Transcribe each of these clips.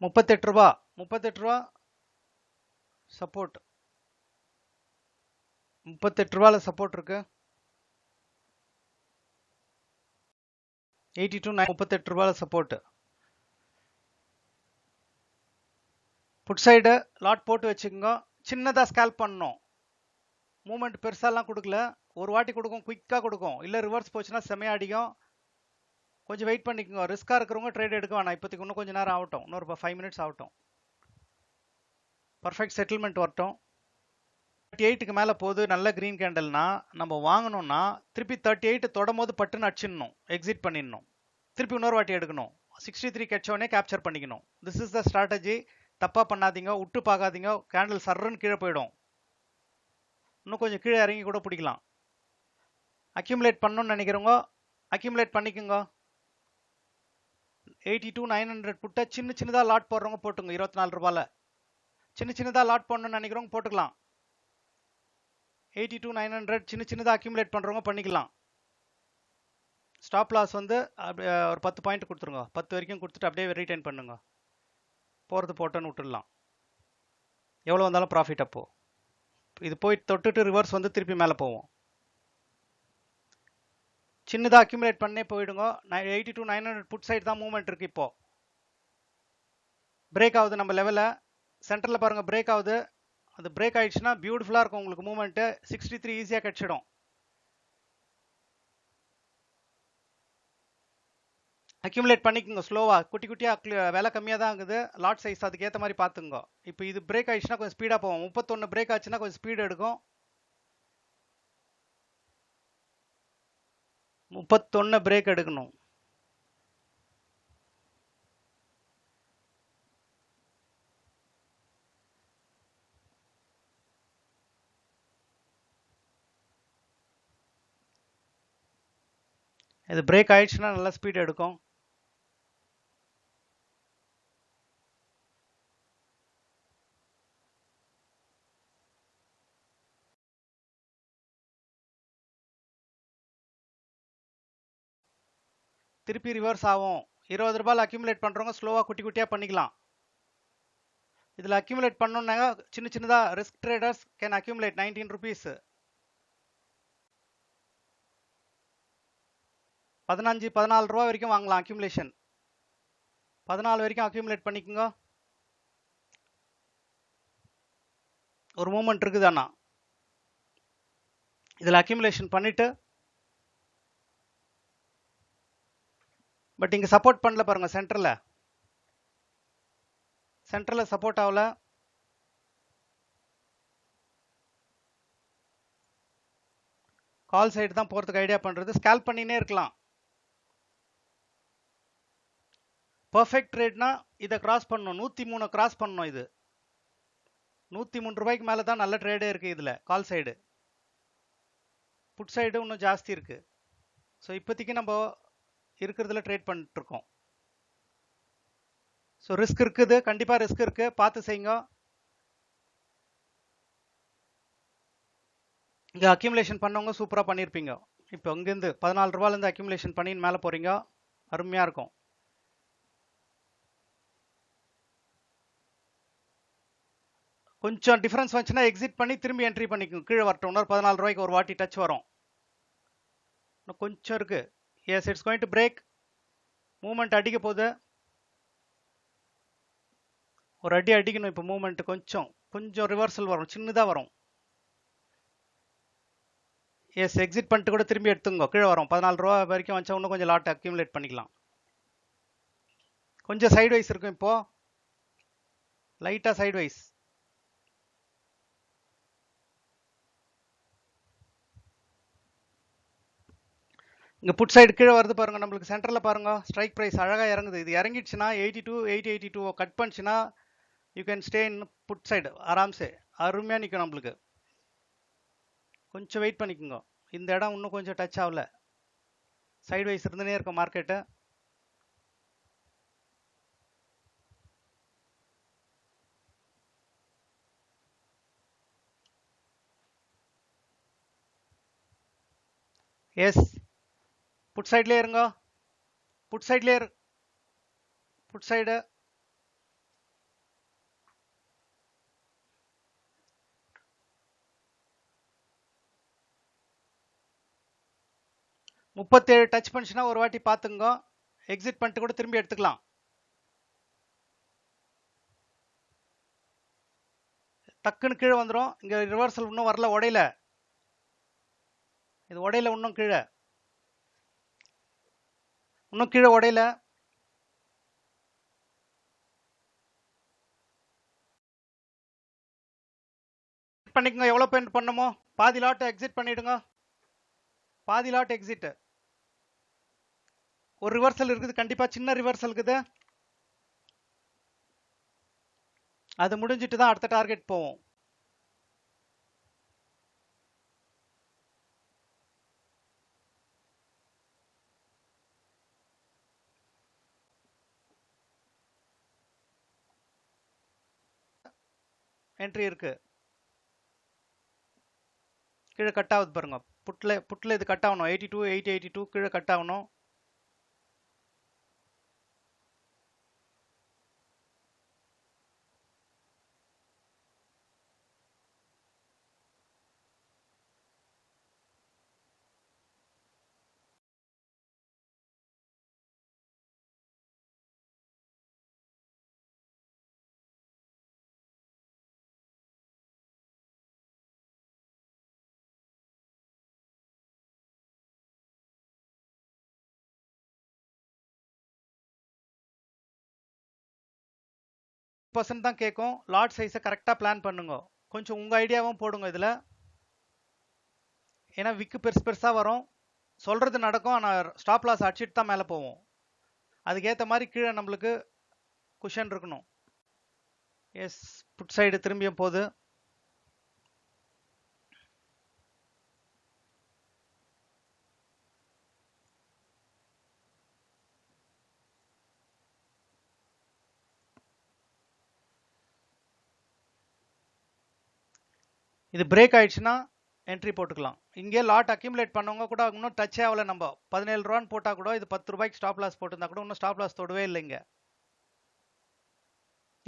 ரூபா 38 ரூபா support. 38 ரூபால support இருக்கு. 82 38 ரூபால சப்போர்ட். புட் சைடு லாட் போட்டு வச்சுக்கோங்க. சின்னதா ஸ்கேல்ப் பண்ணணும். மூவ்மெண்ட் பெருசாலாம் கொடுக்கல. ஒரு வாட்டி கொடுக்கும், குயிக்கா கொடுக்கும். இல்ல ரிவர்ஸ் போச்சுன்னா செமையா அடிக்கும். கொஞ்சம் வெயிட் பண்ணிக்கோங்க. ரிஸ்கா இருக்கிறவங்க ட்ரேட் எடுக்க வேணாம். இப்போதைக்கு இன்னும் கொஞ்சம் நேரம் ஆகட்டும். இன்னொரு 5 மினிட்ஸ் ஆகட்டும். பர்ஃபெக்ட் செட்டில்மெண்ட் வரட்டும். 38க்கு மேல போகுது, நல்ல கிரீன் கேண்டல்னா நம்ம வாங்கணும்னா திருப்பி 38 தொடும் போது பட்டுன்னு அடிச்சிடணும், எக்ஸிட் பண்ணிடணும். திருப்பி இன்னொரு வாட்டி எடுக்கணும். 63 கிடைச்சோடனே கேப்சர் பண்ணிக்கணும். This is the strategy. தப்பா பண்ணாதீங்க, விட்டு பார்க்காதீங்க. கேண்டில் சர்றன்னு கீழே போயிடும். இன்னும் கொஞ்சம் கீழே இறங்கி கூட பிடிக்கலாம். அக்யூமுலேட் பண்ணணும்னு நினைக்கிறவங்க அக்யூமுலேட் பண்ணிக்கோங்க. 82,900 புட்டை சின்னதா லாட் போடுறவங்க போட்டுங்க. 24 ரூபாயில சின்னதா லாட் போடணும்னு நினைக்கிறவங்க போட்டுக்கலாம். 82,900 சின்னதா அக்யூமுலேட் பண்றவங்க பண்ணிக்கலாம். ஸ்டாப் லாஸ் வந்து ஒரு 10 பாயிண்ட் கொடுத்துருங்க. 10 வரைக்கும் கொடுத்துட்டு அப்படியே ரீடைன் பண்ணுங்க. போறது போட்டோன்னு விட்டுடலாம். எவ்வளவு வந்தாலும் ப்ராஃபிட். அப்போ இது போய் தொட்டுட்டு ரிவர்ஸ் வந்து திருப்பி மேலே போவோம். சின்னதா அக்யூமுலேட் பண்ணே போயிடுங்க. 82,900 புட் சைடு தான் மூவ்மெண்ட் இருக்கு. இப்போ பிரேக் ஆகுது நம்ம லெவல. சென்டர்ல பாருங்க பிரேக் ஆகுது. அது பிரேக் ஆயிடுச்சுன்னா பியூட்டிஃபுல்லா இருக்கும் உங்களுக்கு மூவ்மெண்ட். 63 ஈஸியா கிடைச்சிடும். அக்யூமுலேட் பண்ணிக்கோங்க ஸ்லோவா. குட்டி குட்டியா விலை கம்மியா தான் இருக்குது. லாட் சைஸ் அதுக்கு ஏற்ற மாதிரி பாத்துங்க. இப்போ இது பிரேக் ஆயிடுச்சுன்னா கொஞ்சம் ஸ்பீடா போவோம். 31 பிரேக் ஆச்சுன்னா கொஞ்சம் ஸ்பீட் எடுக்கும். 31 பிரேக் எடுக்கணும். இது பிரேக் ஆயிடுச்சுன்னா நல்லா ஸ்பீட் எடுக்கும். திருப்பி ரிவர்ஸ் ஆகும். 20 ரூபாயில் அக்யூமுலேட் பண்றவங்க ஸ்லோவா குட்டி குட்டியா பண்ணிக்கலாம். இதுல அக்யூமுலேட் பண்ணணும்னாங்க சின்னதா risk traders can accumulate 19 rupees. 14 ரூபா வரைக்கும் வாங்கலாம் அக்யூமுலேஷன். 14 வரைக்கும் அக்யூமுலேட் பண்ணிக்கோங்க. ஒரு மூமெண்ட் இருக்குது. அண்ணா இதுல அக்யூமுலேஷன் பண்ணிட்டு பட் இங்க சப்போர்ட் பண்ணல பாருங்க. சென்டர்ல சப்போர்ட் ஆகல. கால் சைடு தான் போறதுக்கு ஐடியா பண்றது. ஸ்கேல்ப் பண்ணினே இருக்கலாம். பர்ஃபெக்ட் ட்ரேட்னா இதை கிராஸ் பண்ணணும். 103 கிராஸ் பண்ணணும். இது 103 ரூபாய்க்கு மேல தான் நல்ல ட்ரேடே இருக்கு. இதுல கால் சைடு, புட் சைடு இன்னும் ஜாஸ்தி இருக்கு. ஸோ இப்போதைக்கு நம்ம இருக்கிறதுல ட்ரேட் பண்ணிட்டு இருக்கோம். ஸோ ரிஸ்க் இருக்குது, கண்டிப்பா ரிஸ்க் இருக்கு, பார்த்து செய்யுங்க. இங்க அக்யூமுலேஷன் பண்ணவங்க சூப்பரா பண்ணிருப்பீங்க. இப்போ இங்கிருந்து 14 ரூபாயில இருந்து அக்யூமுலேஷன் பண்ணி மேல போறீங்க. அருமையா இருக்கும். கொஞ்சம் டிஃபரன்ஸ் வந்துச்சுன்னா எக்ஸிட் பண்ணி திரும்பி என்ட்ரி பண்ணிக்கோங்க. கீழே வரட்டும். இன்னொரு 14 ரூபாய்க்கு ஒரு வாட்டி டச் வரும். இன்னும் கொஞ்சம் இருக்கு. Yes, it's going to break. Movement அடிக்க போகுது. ஒரு அடி அடிக்கணும். இப்போ மூவ்மெண்ட் கொஞ்சம் ரிவர்சல் வரும், சின்னதா வரும். எஸ், எக்ஸிட் பண்ணிட்டு கூட திரும்பி எடுத்துங்க. கீழே வரும். 14 ரூபா வரைக்கும் வச்சா இன்னும் கொஞ்சம் லாட் அக்யூமுலேட் பண்ணிக்கலாம். கொஞ்சம் சைடு வைஸ் இருக்கும். இப்போ லைட்டா சைடு வைஸ். இங்க புட் சைடு கீழே வருது பாருங்க. நம்மளுக்கு சென்டர்ல பாருங்க ஸ்ட்ரைக் பிரைஸ் அழகா இறங்குது. இது இறங்கிடுச்சுன்னா 882 கட் பண்ணிச்சுன்னா you can stay in put side. ஆராம்சே அருமையா நிற்கும். நம்மளுக்கு கொஞ்சம் வெயிட் பண்ணிக்கோங்க. இந்த இடம் இன்னும் கொஞ்சம் டச் ஆகல. சைடு வைஸ் இருந்துனே இருக்கும் மார்க்கெட்டு. எஸ், புட் சைட்லயே இருங்க. புட் சைட்லயே புட் சைடு 37 டச் பண்ணிச்சுன்னா ஒரு வாட்டி பார்த்துங்க, எக்ஸிட் பண்ணிட்டு கூட திரும்பி எடுத்துக்கலாம். டக்குன்னு கீழே வந்துடும். இங்கே ரிவர்சல் இன்னும் வரல, உடையில, இது உடையில, இன்னும் கீழே உடையில. பண்ணிக்கோங்க, எவ்வளோ பெயிண்ட் பண்ணுமோ பாதி லாட் எக்ஸிட் பண்ணிடுங்க. பாதி லாட் எக்ஸிட். ஒரு ரிவர்சல் இருக்குது, கண்டிப்பா சின்ன ரிவர்சல் இருக்குது. அது முடிஞ்சிட்டு தான் அடுத்த டார்கெட் போவோம். என்ட்ரி இருக்கு, கீழே கட் ஆகுது பாருங்க. புட்ல இது கட் ஆகணும். 82 882 கீழே கட் ஆகணும். % தான் கேட்கும். லாட் சைஸை கரெக்டாக பிளான் பண்ணுங்க. கொஞ்சம் உங்கள் ஐடியாவும் போடுங்க இதில். ஏன்னா விக்கு பெருசாக வரும், சொல்கிறது நடக்கும், ஆனால் ஸ்டாப் லாஸ் அடிச்சிட்டு தான் மேலே போவோம். அதுக்கேற்ற மாதிரி கீழே நம்மளுக்கு குஷன் இருக்கணும். எஸ், புட் சைடு திரும்பியும் போகுது. இது பிரேக் ஆயிடுச்சுன்னா என்ட்ரி போட்டுக்கலாம். இங்கே லாட் அக்யூமுலேட் பண்ணவங்க கூட இன்னும் டச் ஆகல. நம்ம 17 ரூபான்னு போட்டால் கூட இது 10 ரூபாய்க்கு ஸ்டாப் லாஸ் போட்டிருந்தா கூட இன்னும் ஸ்டாப் லாஸ் தொடவே இல்லைங்க.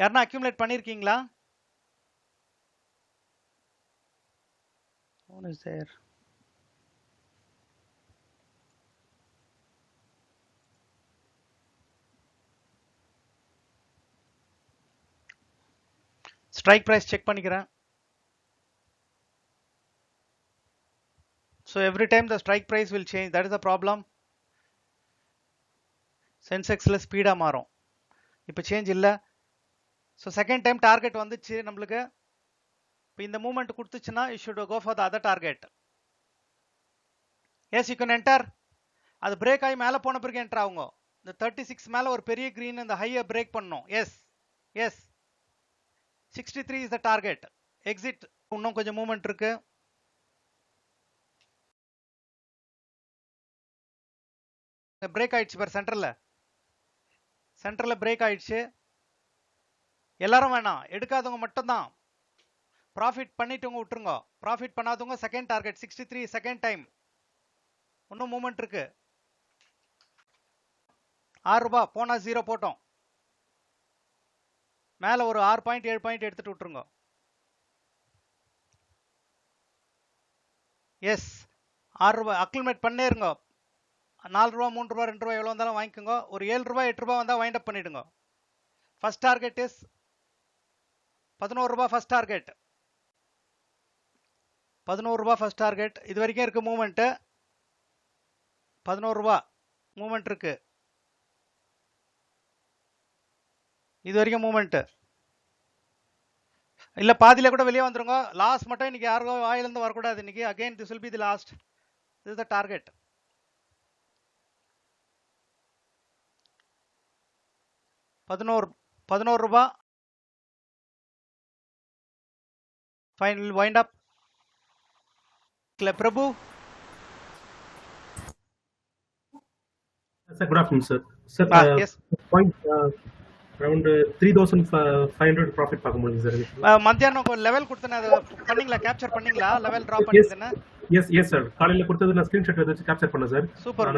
யாருன்னா அக்யூமுலேட் பண்ணியிருக்கீங்களா? ஸ்ட்ரைக் ப்ரைஸ் செக் பண்ணிக்கிறேன். So every time the strike price will change, that is the problem. Sensexல ஸ்பீடா மாறும், இப்போ சேஞ்ச் இல்லை. ஸோ செகண்ட் டைம் டார்கெட் வந்துச்சு நம்மளுக்கு. இப்போ இந்த moment கொடுத்துச்சுன்னா you should go for the other target. Yes, you can enter. அது பிரேக் ஆகி மேலே போன பிறகு என்டர் ஆகுங்க. இந்த 36 மேலே ஒரு பெரிய green இந்த ஹையை பிரேக் பண்ணணும். Yes yes, 63 is the target. Exit. இன்னும் கொஞ்சம் மூமெண்ட் இருக்கு. பிரேக் ஆயிடுச்சு பார், சென்டர்ல பிரேக் ஆயிடுச்சு. எல்லாரும் வேணாம், எடுக்காதவங்க மட்டும்தான். ப்ராஃபிட் பண்ணிட்டவங்க விட்டுருங்க, ப்ராஃபிட் பண்ணாதவங்க செகண்ட் டார்கெட் 63 செகண்ட் டைம். இன்னும் மூமெண்ட் இருக்கு. 6 ரூபாய் போனா 0 போட்டோம். மேல ஒரு 6 பாயிண்ட் 7 பாயிண்ட் எடுத்துட்டு விட்டுருங்க. எஸ், 6 ரூபாய் அக்யூமுலேட் பண்ணே இருங்க. 4 ரூபா 3 ரூபா 2 ரூபா எவ்வளோ வந்தாலும் வாங்கிக்கோங்க. ஒரு 7 ரூபாய் 8 ரூபாய் வந்தால் வைண்ட் அப் பண்ணிடுங்க. ஃபர்ஸ்ட் டார்கெட் இஸ் 11 ரூபாய். ஃபர்ஸ்ட் டார்கெட் 11 ரூபாய் ஃபர்ஸ்ட் டார்கெட். இது வரைக்கும் இருக்கு மூமெண்ட். 11 ரூபாய் மூமெண்ட் இருக்கு. இது வரைக்கும் மூமெண்ட் இல்ல, பாதியில கூட வெளியே வந்துருங்க. லாஸ்ட் மட்டும் இன்னைக்கு யாருக்கும் வாயிலிருந்து வரக்கூடாது இன்னைக்கு. Again this will be the last. This is the target. 11 ரூபாய். Final wind up. Prabhu. Sir, good afternoon, sir. Sir, yes. Point around 3,500 profit பார்க்க முடியும் சார். மத்தியானம் லெவல் கொடுத்தேன், அது பண்ணீங்களா? கேப்சர் பண்ணீங்களா? லெவல் டிராப் பண்ணிட்டேனா? Yes sir. காலையில கொடுத்தது நான் ஸ்கிரீன்ஷாட் எடுத்து கேப்சர் பண்ணேன் சார். சூப்பர்.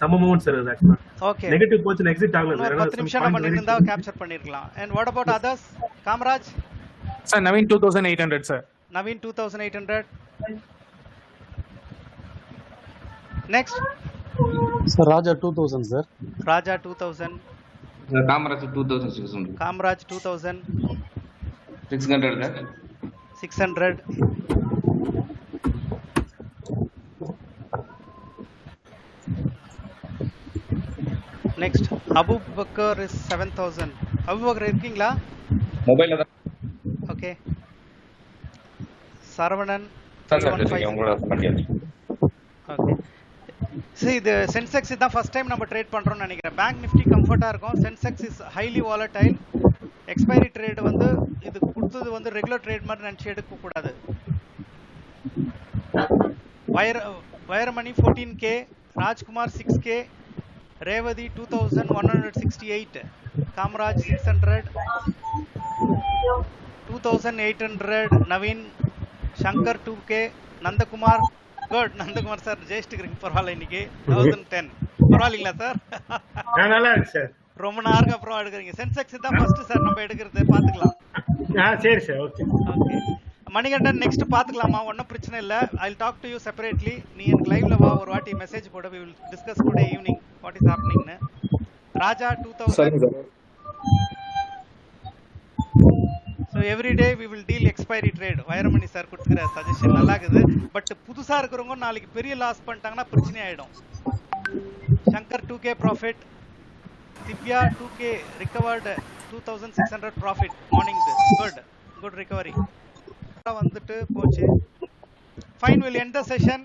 சம மூமெண்ட் சார் அது ஆக்சுவலா. ஓகே. நெகட்டிவ் போச்சு, எக்ஸிட் ஆகல சார். 10 நிமிஷம் நம்ம நின்னுதா கேப்சர் பண்ணிருக்கலாம். And what about others? Kamaraj. Sir Naveen 2800 sir. Naveen 2800. Next Sir, Raja 2000, sir. Raja 2000, Kamaraj 2600. Kamaraj 2000, 600. 600, next Abubakar is 7000. Abubakar இருக்கீங்களா? மொபைல்ல தான் ஓகே. சரவணன் சார் 315. உங்களோட பண்ணியாச்சு. ஓகே. See, இது சென்செக்ஸ் இதான் ஃபர்ஸ்ட் டைம் நம்ம ட்ரேட் பண்றோம்னு நினைக்கிறேன். பேங்க் நிஃப்டி கம்ஃபர்ட்டா இருக்கும். Sensex is highly volatile. Expiry trade வந்து இது கொடுத்தது வந்து ரெகுலர் ட்ரேட் மாதிரி நினைச்சு எடுக்க கூடாது. Vairamani 14k, Rajkumar 6k, Revathi 2168, Kamaraj 600, 2800, Naveen, Shankar 2k, Nandakumar good. Nandakumar sir ஜெயிச்சிருக்கீங்க, பரவாயில்ல. இன்னைக்கு 1010 பரவாயில்லைங்களா சார்? நல்லா இருக்கு சார். ரொம்ப நேரம் அப்புறம் எடுக்கிறீங்க. சென்செக்ஸ் தான் ஃபர்ஸ்ட் சார் நம்ம எடுக்கிறது, பாத்துக்கலாம். சரி sir, okay. Okay Manikandan, next பாத்துக்கலாமா? ஒன்றும் பிரச்சனை இல்லை. I will talk to you separately. நீ எனக்கு லைவ்ல வா, ஒரு வாட்டி மெசேஜ் போட. We will discuss today evening what is ஹேப்பனிங்னு. Raja 2000. So every day we will deal expiry trade. Vairamani sir கொடுத்துக்கிற சஜஷன் நல்லா இருக்குது. பட் புதுசா இருக்கிறவங்க நாளைக்கு பெரிய லாஸ் பண்ணிட்டாங்கன்னா பிரச்சனை ஆயிடும். Shankar 2k profit, Divya 2k recovered, 2600 profit morning. Good recovery வந்துட்டு போச்சு. Fine, will end the session.